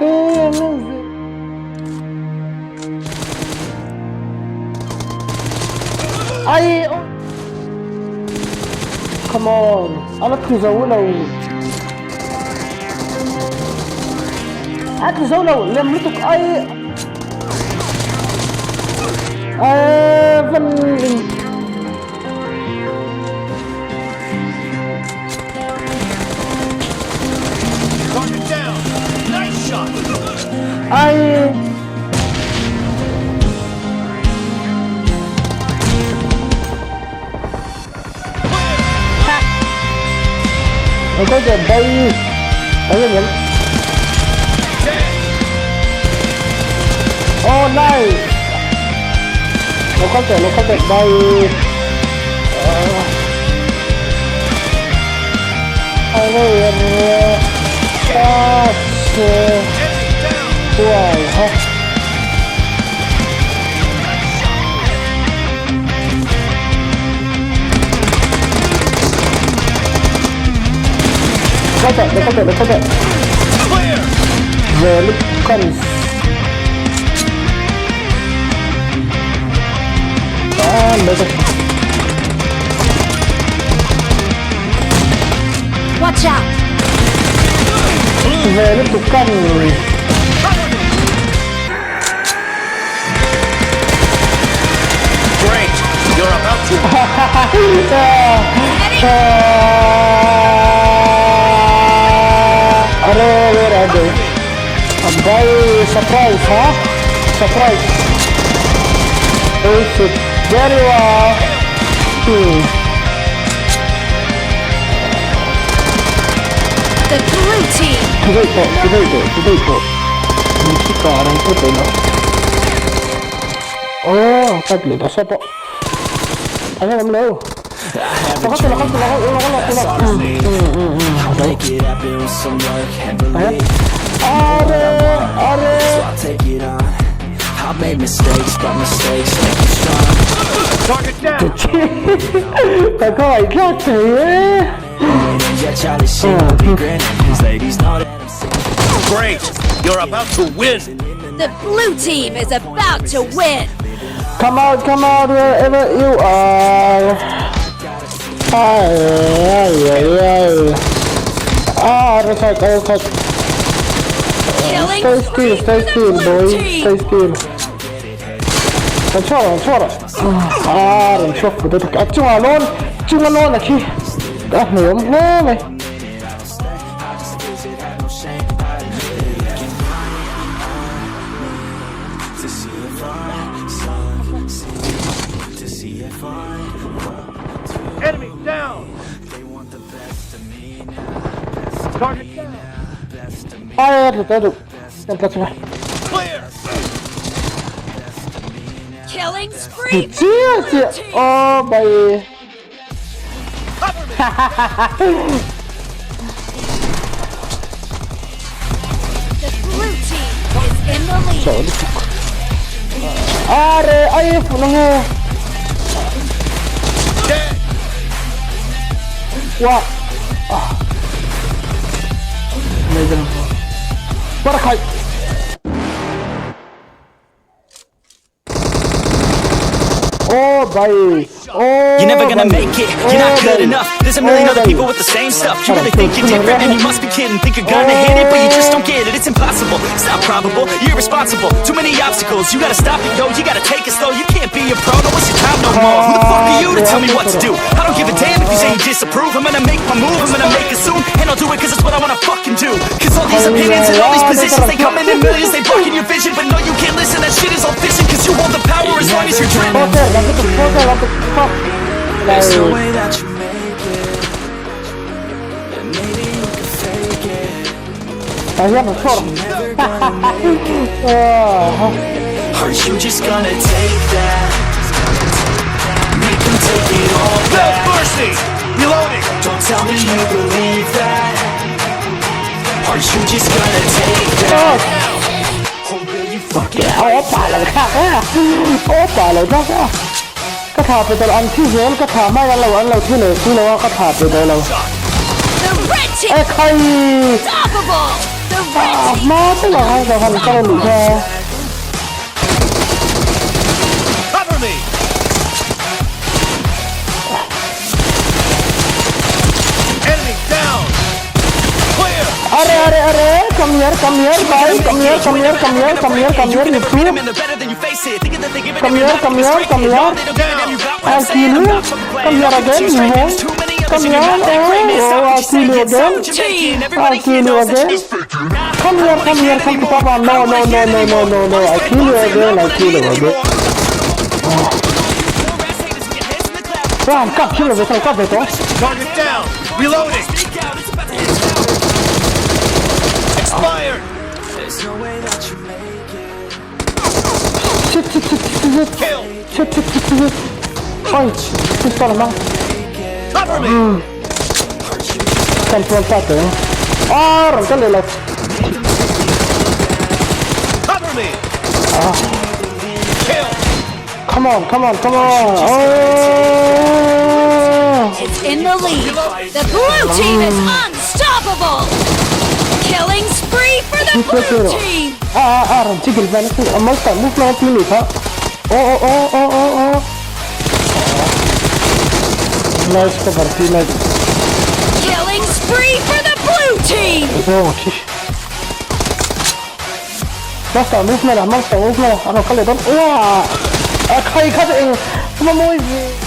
أي كمان أنا تزولوا هتزولوا لملتك أي فن أي có giờ đây thấy không? Oh nice. Nó có thể bay. Ai đây wow ha. Có thể về lúc cần lấy rồi watch out về lúc cần great you're about to surprise, huh? Surprise. Oh shit. Very well. the blue team Today. Sekarang itu no. Oh, tak boleh dah siapa. Ayo kamu. I made mistakes, but mistakes make you strong. target down KHWZ Yeah, Charlie shit will be grinning. These ladies know that I'm sick. great you're about to win the blue team is about to win Come out wherever you are. Okay. killing Stay still, boy. Stay still. انشورة نشوف بدك أجمع أكيد نوم enemy down target down clear killing spree Oh boy. the blue team is in the lead Wah. Barakai. Oh, boy. Oh, You're never gonna make it, you're not good enough. There's a million other people with the same stuff. You really think you're different and you must be kidding. Think you're gonna hit it, but you just don't get it. It's impossible, it's not probable, you're irresponsible. Too many obstacles, you gotta stop it, yo. You gotta take it slow, you can't be a pro, don't waste your time no more. Who the fuck are you to tell me what to do? I don't give a damn if you say you disapprove. I'm gonna make my move, I'm gonna make it soon. And I'll do it cause it's what I wanna fucking do. Cause all these opinions and all these positions, they come in millions. They blocking your vision, but no you can't listen. That shit is all fiction, cause you hold the power as long as you're dreaming. There's no way that you make it, and maybe you can fake it, but you're never gonna make it. Aren't you just gonna take that? Make them take it all back. no mercy reloading Don't tell me you believe that. Aren't you just gonna take that? Or will you fucking break that? ก็ถาไปแต่ละอันที่เห็นก็ถาไม่อันเราที่เลยว่าก็ถาไปแต่เรา the red team ใคร unstoppable the The red team. Má tức là hai giờ hành con lụi xe. Cover me. Enemy down. Clear. Are, come here, guys, come here. You two. Come here. I'll kill you. Come here again, you know. Come here, I'll kill you again. I'll kill you again. Come here, come to Papa. No. I'll kill you again. Run, cut, kill it. Target down. Reloading. Expired. Kill. Oi, pistola ma. Cover me. Control satu. Rompe le left. Cover me. Kill. Come on. Oh. Is in the lead. The blue team is unstoppable. Killing spree for the blue team. Jiggle van. Must move now to it, huh? Oh. Nice cover, nice. Killing spree for the blue team. Oh, okay. Must move now. Ano kali don? Wow. Kai cut. Come on, boys.